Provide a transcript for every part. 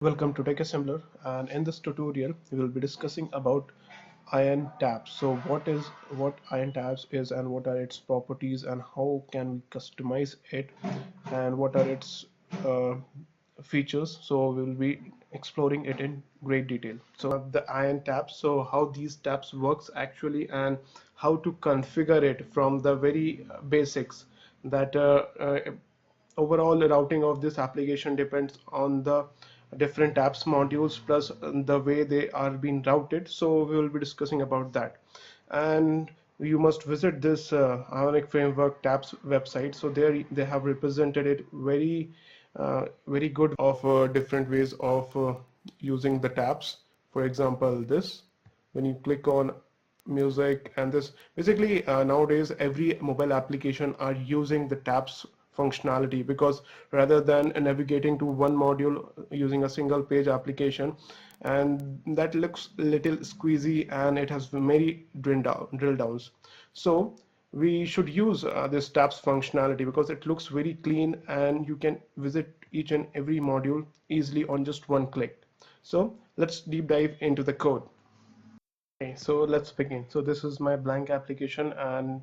Welcome to Tech Assembler, and in this tutorial we will be discussing about ion tabs. So what ion tabs is and what are its properties and how can we customize it and what are its uh, features. So we will be exploring it in great detail. So the ion tabs, so how these tabs works actually and how to configure it from the very basics that overall routing of this application depends on the different apps modules plus the way they are being routed. So we will be discussing about that, and you must visit this Ionic framework tabs website. So there they have represented it very good of different ways of using the tabs. For example, this, when you click on music, and this basically nowadays every mobile application are using the tabs functionality, because rather than navigating to one module using a single page application, and that looks little squeezy and it has many drill downs. So we should use this tabs functionality because it looks very clean and you can visit each and every module easily on just one click. So let's deep dive into the code. Okay, so let's begin. So this is my blank application, and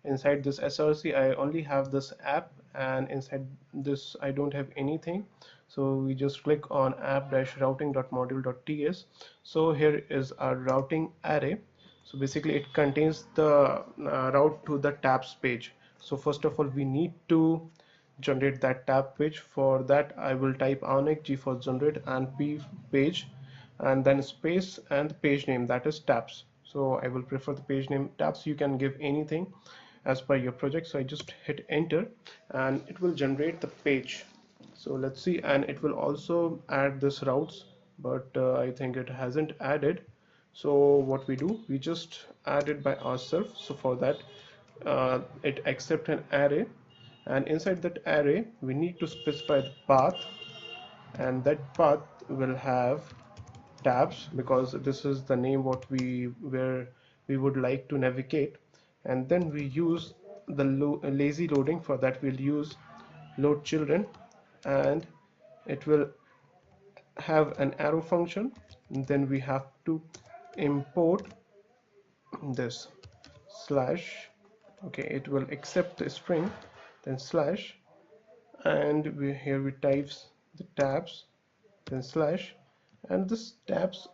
inside this src I only have this app, and inside this I don't have anything. So we just click on app-routing.module.ts. So here is our routing array. So basically it contains the route to the tabs page. So first of all we need to generate that tab page. For that I will type Ionic G for generate and P page, and then space and the page name, that is tabs. So I will prefer the page name tabs. You can give anything as per your project. So I just hit enter and it will generate the page. So let's see, and it will also add this routes, but I think it hasn't added. So what we do, we just add it by ourselves. So for that it accept an array, and inside that array we need to specify the path, and that path will have tabs because this is the name what we where we would like to navigate. And then we use the lazy loading. For that we'll use load children, and it will have an arrow function. And then we have to import this slash. Okay, it will accept the string, then slash, and here we types the tabs, then slash, and this tabs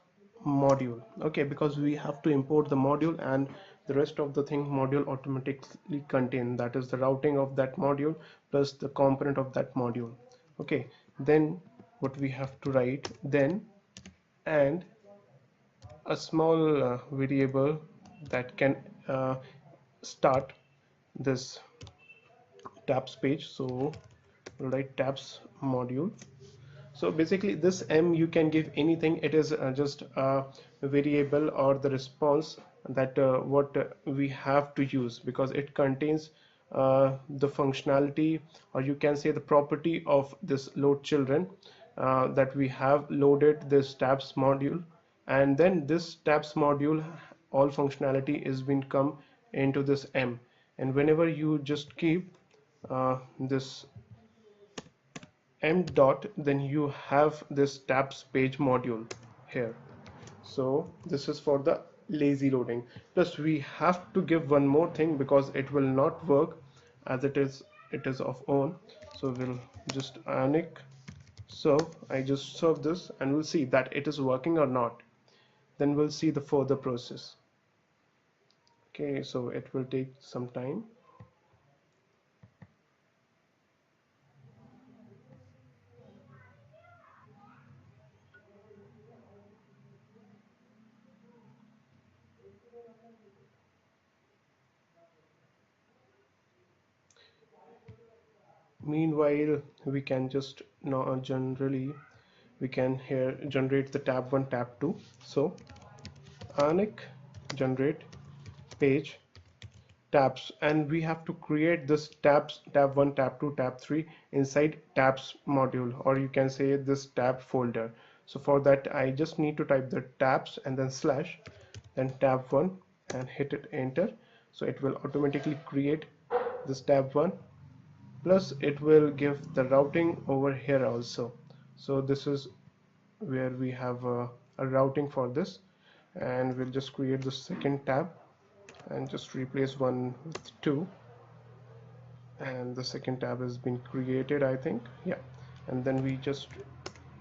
module. Okay, because we have to import the module, and the rest of the thing module automatically contain, that is the routing of that module plus the component of that module. Okay, then what we have to write then, and a small variable that can start this tabs page. So we'll write tabs module. So basically this m you can give anything. It is just a variable or the response that what we have to use, because it contains the functionality, or you can say the property of this load children, that we have loaded this tabs module, and then this tabs module all functionality is been come into this m. And whenever you just keep this m dot, then you have this tabs page module here. So this is for the lazy loading. Plus we have to give one more thing because it will not work as it is of own. So we'll just Ionic serve. I just serve this and we'll see that it is working or not. Then we'll see the further process. Okay, so it will take some time. Meanwhile, we can just now generally we can here generate the tab 1 tab 2. So Ionic generate page tabs, and we have to create this tabs tab 1 tab 2 tab 3 inside tabs module, or you can say this tab folder. So for that I just need to type the tabs and then slash, then tab 1, and hit it enter. So it will automatically create this tab 1, plus it will give the routing over here also. So this is where we have a routing for this, and we'll just create the second tab and just replace one with 2, and the second tab has been created, I think. Yeah, and then we just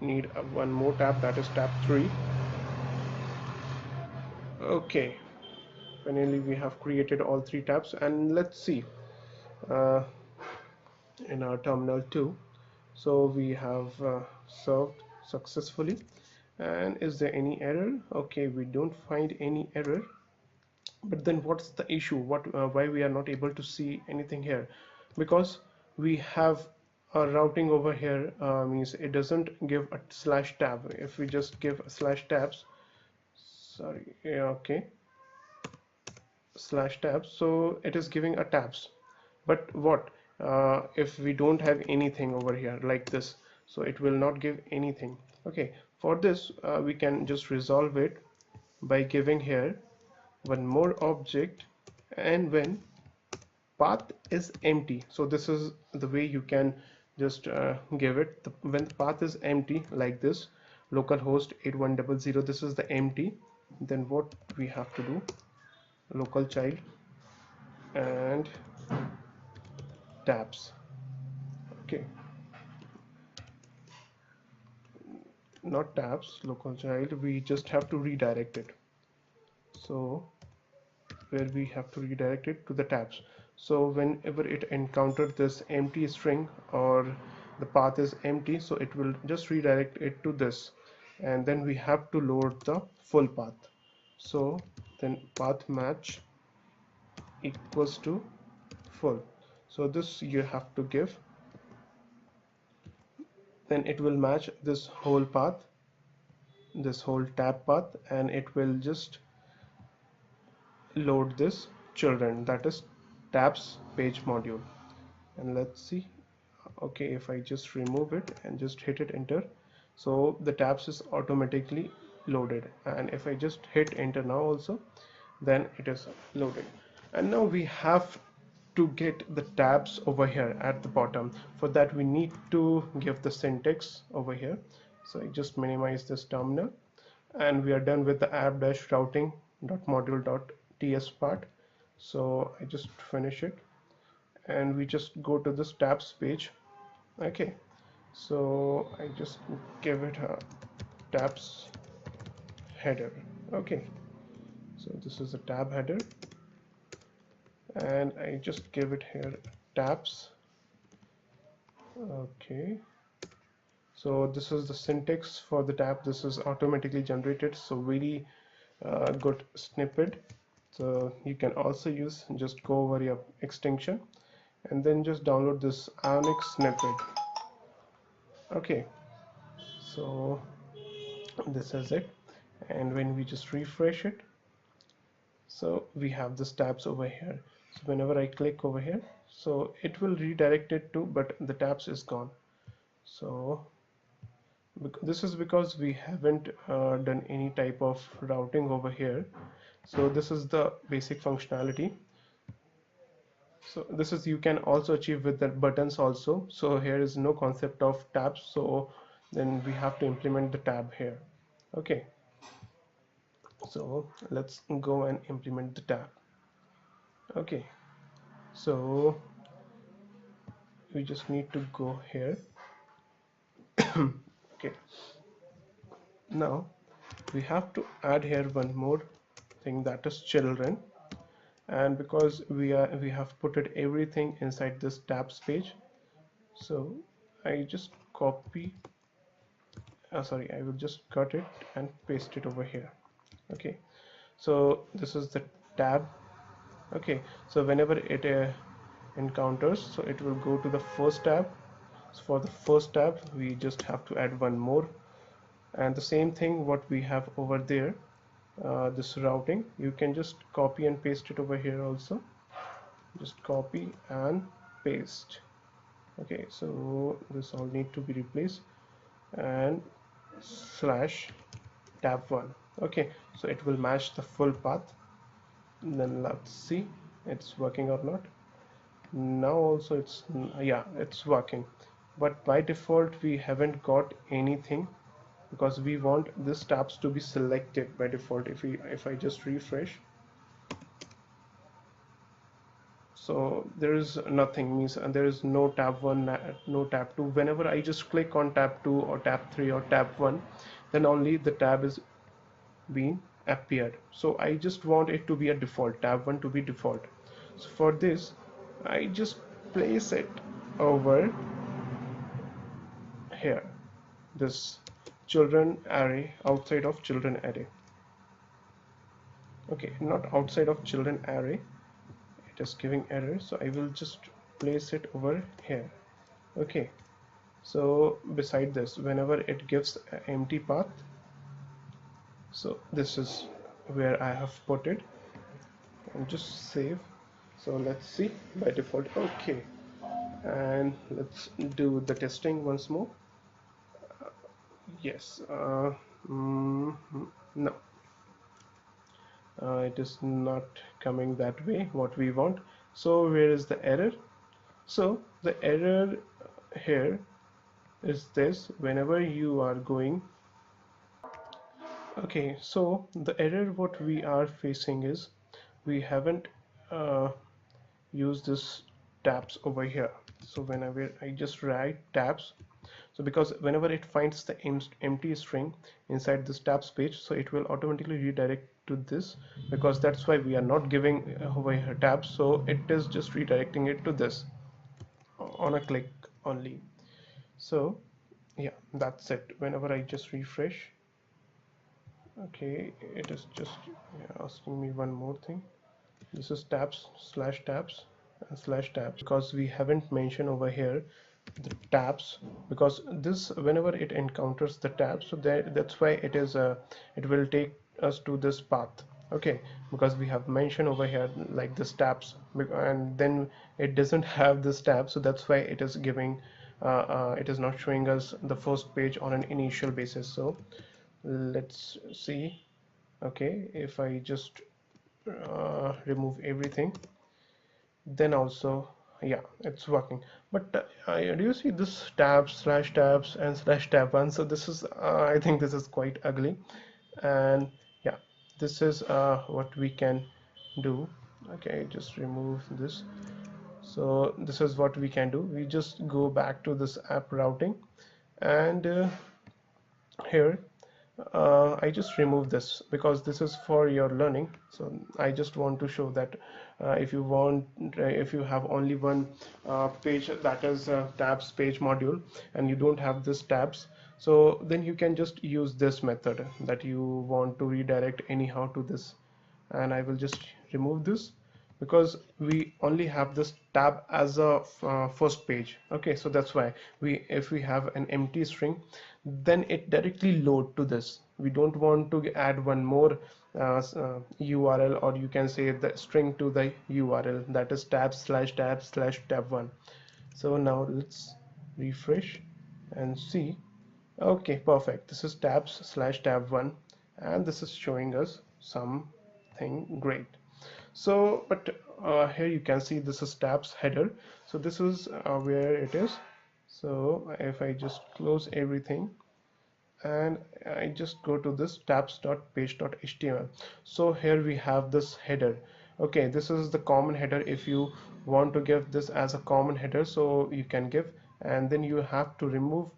need one more tab, that is tab 3. Okay, finally we have created all 3 tabs, and let's see uh, in our terminal 2. So we have served successfully. And is there any error? Okay, we don't find any error. But then what's the issue? Why we are not able to see anything here? Because we have a routing over here, means it doesn't give a slash tab. If we just give a slash tabs, sorry, yeah, okay, slash tabs, so it is giving a tabs. But what if we don't have anything over here like this? So it will not give anything. Okay, for this we can just resolve it by giving here one more object, and when path is empty, so this is the way you can just give it when path is empty like this, localhost 8100, this is the empty, then what we have to do, local child and tabs. Okay, not tabs, local child, we just have to redirect it. So where we have to redirect it to the tabs. So whenever it encountered this empty string or the path is empty, so it will just redirect it to this, and then we have to load the full path. So then path match equals to full. So this you have to give, then it will match this whole path, this whole tab path, and it will just load this children, that is tabs page module. And let's see, okay, if I just remove it and just hit it enter, so the tabs is automatically loaded, and if I just hit enter now also, then it is loaded. And now we have to get the tabs over here at the bottom. For that we need to give the syntax over here. So I just minimize this terminal, and we are done with the app-routing.module.ts part. So I just finish it, and we just go to this tabs page. Okay, so I just give it a tabs header. Okay, so this is a tab header, and I just give it here tabs. Okay, so this is the syntax for the tab, this is automatically generated, so very good snippet. So you can also use, just go over your extension and then just download this Ionic snippet. Okay, so this is it, and when we just refresh it, so we have this tabs over here. So whenever I click over here, so it will redirect it to, but the tabs is gone. So this is because we haven't done any type of routing over here. So this is the basic functionality. So this is, you can also achieve with the buttons also. So here is no concept of tabs, so then we have to implement the tab here. Okay, so let's go and implement the tab. Okay, so we just need to go here. Okay, now we have to add here one more thing, that is children, and because we have put it everything inside this tabs page, so I just copy, sorry, I will just cut it and paste it over here. Okay, so this is the tab. Okay, so whenever it encounters, so it will go to the first tab. So for the first tab we just have to add one more, and the same thing what we have over there, this routing, you can just copy and paste it over here also, just copy and paste. Okay, so this all need to be replaced, and slash tab1. Okay, so it will match the full path. Then let's see it's working or not. Now also it's, yeah, it's working, but by default we haven't got anything because we want this tabs to be selected by default. If I just refresh, so there is nothing, means there is no tab 1, no tab 2. Whenever I just click on tab 2 or tab 3 or tab 1, then only the tab is being appeared. So I just want it to be a default, tab 1 to be default. So for this I just place it over here, this children array, outside of children array. Okay, not outside of children array, it is giving error, so I will just place it over here. Okay, so beside this, whenever it gives an empty path, so this is where I have put it, and just save. So let's see by default. Okay, and let's do the testing once more. Yes, no, it is not coming that way what we want. So where is the error? So the error here is this: whenever you are going, okay, so the error what we are facing is we haven't use this tabs over here. So whenever I just write tabs, so because whenever it finds the empty string inside this tabs page, so it will automatically redirect to this, because that's why we are not giving over here tabs, so it is just redirecting it to this on a click only. So yeah, that's it. Whenever I just refresh, okay, it is just asking me one more thing. This is tabs slash tabs and slash tabs, because we haven't mentioned over here the tabs, because this, whenever it encounters the tabs, so that's why it is it will take us to this path. Okay, because we have mentioned over here like this tabs, and then it doesn't have this tab, so that's why it is giving it is not showing us the first page on an initial basis. So let's see. Okay, if I just remove everything, then also yeah, it's working. But do you see this tabs slash tabs and slash tab 1? So this is I think this is quite ugly, and yeah, this is what we can do. Okay, just remove this. So this is what we can do. We just go back to this app routing, and here I just remove this because this is for your learning. So I just want to show that if you want, if you have only one page, that is tabs page module, and you don't have this tabs, so then you can just use this method that you want to redirect anyhow to this. And I will just remove this because we only have this tab as a first page. Okay, so that's why if we have an empty string, then it directly load to this. We don't want to add one more URL, or you can say the string to the URL, that is tab slash tab slash tab 1. So now let's refresh and see. Okay, perfect. This is tabs slash tab 1, and this is showing us something great. So but here you can see this is tabs header, so this is where it is. So if I just close everything and I just go to this tabs.page.html, so here we have this header. Okay, this is the common header. If you want to give this as a common header, so you can give, and then you have to remove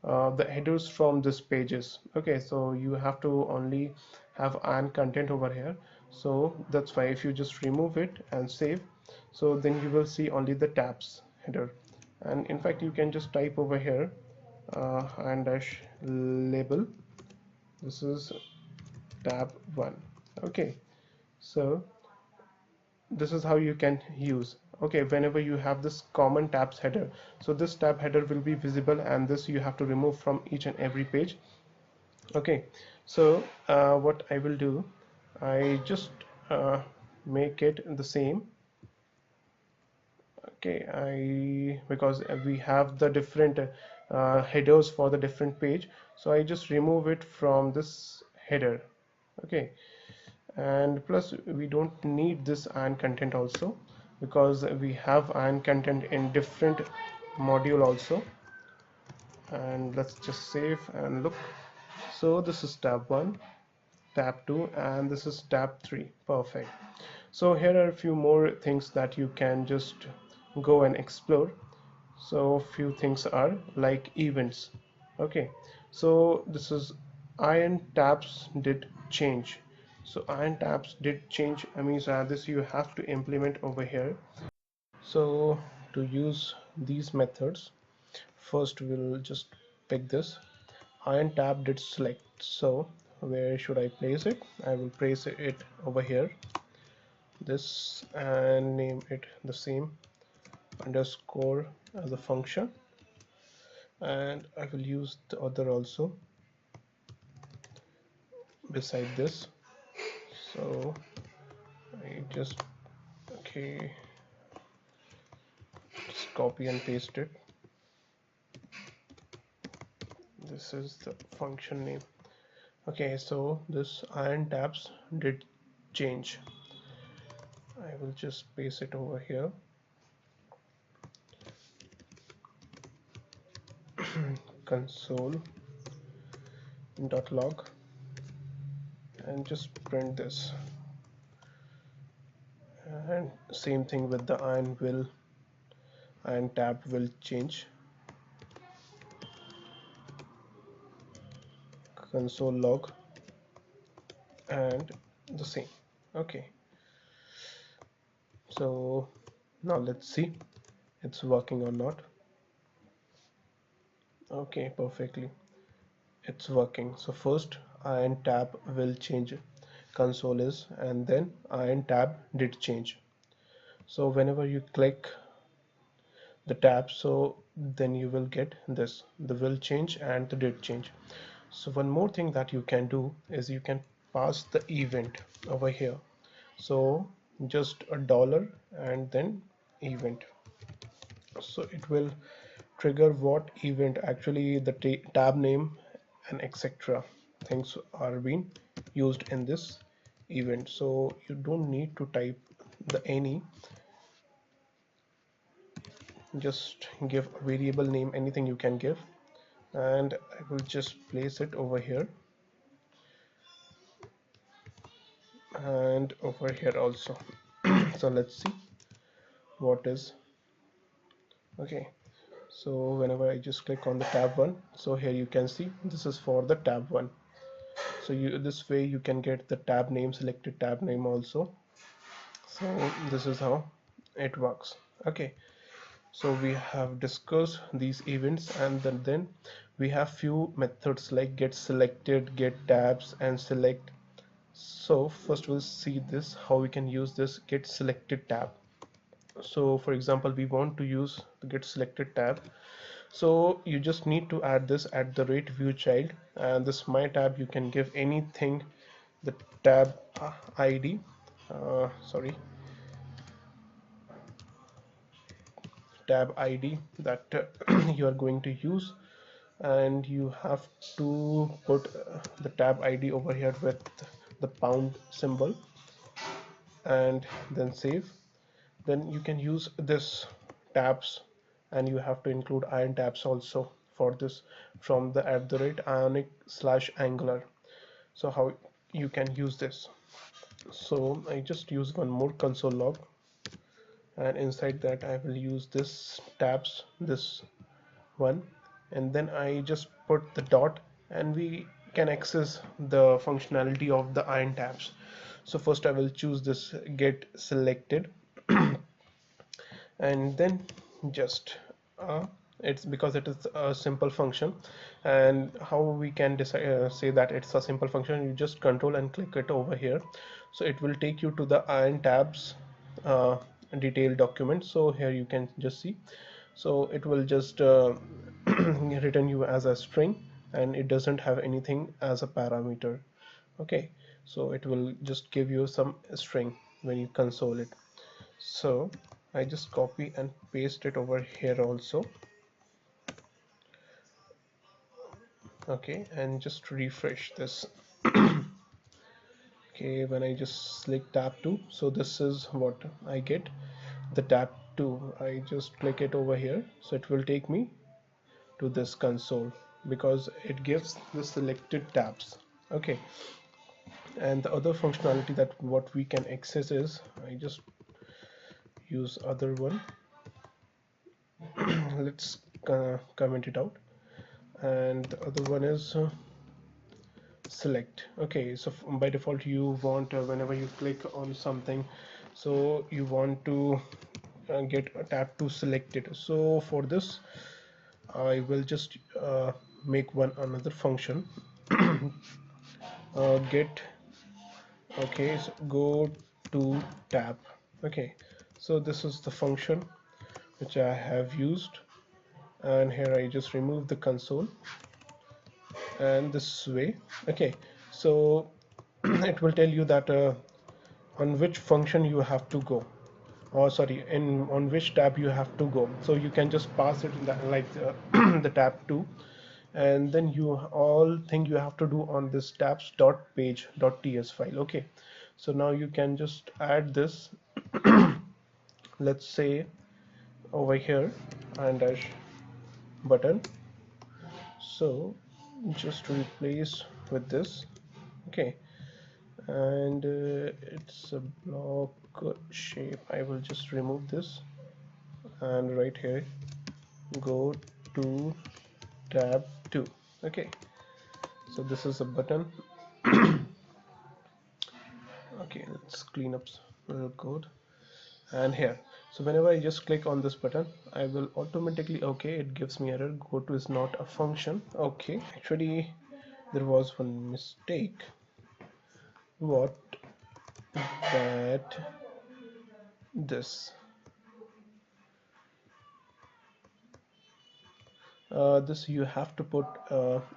the headers from this pages. Okay, so you have to only have an content over here, so that's why if you just remove it and save, so then you will see only the tabs header. And in fact you can just type over here and dash label, this is tab 1. Okay, so this is how you can use. Okay, whenever you have this common tabs header, so this tab header will be visible, and this you have to remove from each and every page. Okay, so what I will do, I just make it the same. Okay, because we have the different headers for the different page, so I just remove it from this header. Okay, and plus we don't need this iron content also, because we have iron content in different module also. And let's just save and look. So this is tab 1, tab 2, and this is tab 3. Perfect. So here are a few more things that you can just go and explore. So few things are like events. Okay, so this is iron tabs did change. So iron tabs did change. I mean, this you have to implement over here. So to use these methods, first we'll just pick this iron tab did select. So where should I place it? I will place it over here, this, and name it the same underscore as a function, and I will use the other also beside this. So I just, okay, just copy and paste it. This is the function name. Okay, so this iron tabs did change. I will just paste it over here. Console.log, and just print this, and same thing with the iron tab will change. Console log and the same. Okay, so now let's see it's working or not. Okay, perfectly, it's working. So first iron tab will change console is, and then iron tab did change. So whenever you click the tab, so then you will get this, the will change and the did change. So one more thing that you can do is you can pass the event over here. So just a dollar and then event, so it will trigger what event, actually the tab name and etc things are being used in this event. So you don't need to type the any, just give a variable name, anything you can give, and I will just place it over here and over here also. So let's see what is. Okay, so whenever I just click on the tab 1, so here you can see this is for the tab 1. So you, this way you can get the tab name, selected tab name also. So this is how it works. Okay, so we have discussed these events, and then we have few methods like get selected, get tabs, and select. So first we'll see this, how we can use this get selected tab. So for example, we want to use the get selected tab, so you just need to add this at the rate view child, and this my tab you can give anything, the tab id, sorry, tab id that you are going to use, and you have to put the tab id over here with the pound symbol, and then save. Then you can use this tabs, and you have to include iron tabs also for this from the @ionic slash angular. So how you can use this? So I just use one more console log, and inside that I will use this tabs, this one, and then I just put the dot, and we can access the functionality of the iron tabs. So first I will choose this get selected, and then just it's because it is a simple function. And how we can decide, say that it's a simple function, you just control and click it over here, so it will take you to the iron tabs uh, detailed document. So here you can just see, so it will just return you as a string, and it doesn't have anything as a parameter. Okay, so it will just give you some string when you console it. So I just copy and paste it over here also. Okay, and just refresh this. Okay, when I just select tab 2, so this is what I get, the tab 2. I just click it over here, so it will take me to this console. because it gives the selected tabs. Okay, and the other functionality that what we can access is, I just use other one. Let's comment it out. And the other one is select. Okay, so by default you want, whenever you click on something, so you want to get a tab to select it. So for this I will just make one another function. Get, okay, so go to tab. Okay, so this is the function which I have used, and here I just remove the console and this way. Okay, so it will tell you that on which function you have to go, or sorry, in on which tab you have to go. So you can just pass it in that, like the tab 2, and then you all thing you have to do on this tabs.page.ts file. Okay, so now you can just add this, let's say over here, and dash button. So just replace with this. Okay, and it's a block shape. I will just remove this, and right here go to tab 2. Okay, so this is a button. Okay, let's clean up a little code. And here, so whenever I just click on this button, I will automatically, okay, it gives me error, go to is not a function. Okay, actually there was one mistake. What? That this this you have to put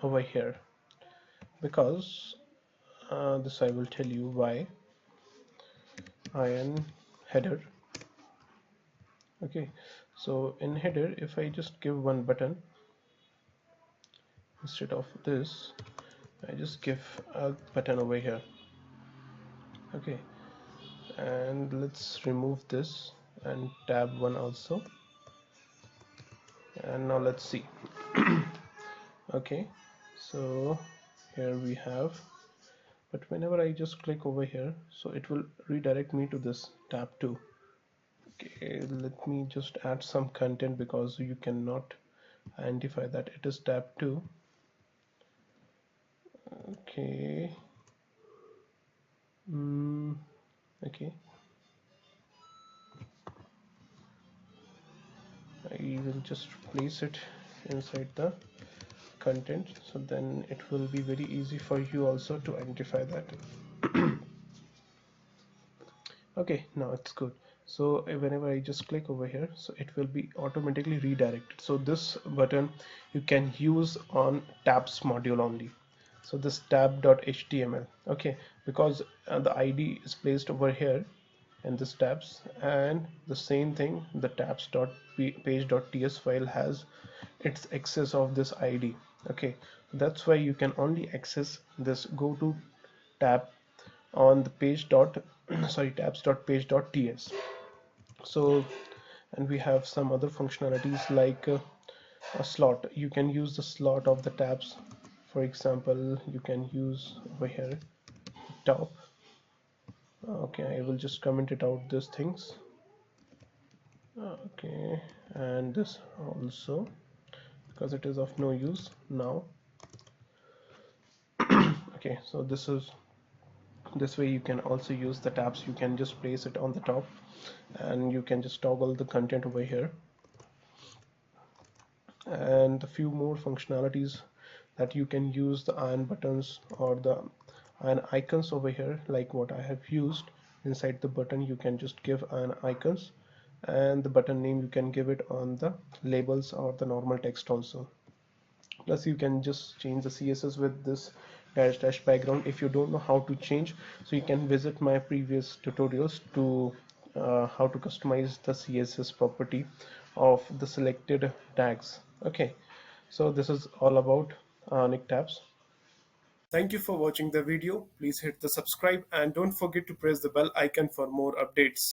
over here, because this I will tell you why. Ion header. Okay, so in header, if I just give one button instead of this, I just give a button over here. Okay, and let's remove this and tab 1 also, and now let's see. Okay, so here we have, but whenever I just click over here, so it will redirect me to this tab 2. Okay, let me just add some content because you cannot identify that it is tab 2. Okay, okay, I will just place it inside the content, so then it will be very easy for you also to identify that. Okay, now it's good. So whenever I just click over here, so it will be automatically redirected. So this button you can use on tabs module only. So this tab.html, okay, because the ID is placed over here in this tabs, and the same thing, the tabs.page.ts file has its access of this ID. Okay, that's why you can only access this go to tab on the page dot sorry tabs.page.ts. So, and we have some other functionalities like a slot. You can use the slot of the tabs. For example, you can use over here top. Okay, I will just comment it out, these things. Okay, and this also, because it is of no use now. Okay, so this way you can also use the tabs. You can just place it on the top, and you can just toggle the content over here. And a few more functionalities that you can use the iron buttons or the iron icons over here, like what I have used. Inside the button you can just give iron icons, and the button name you can give it on the labels or the normal text also. Plus you can just change the CSS with this dash background. If you don't know how to change, so you can visit my previous tutorials to how to customize the CSS property of the selected tags. Okay, so this is all about Ionic tabs. Thank you for watching the video. Please hit the subscribe and don't forget to press the bell icon for more updates.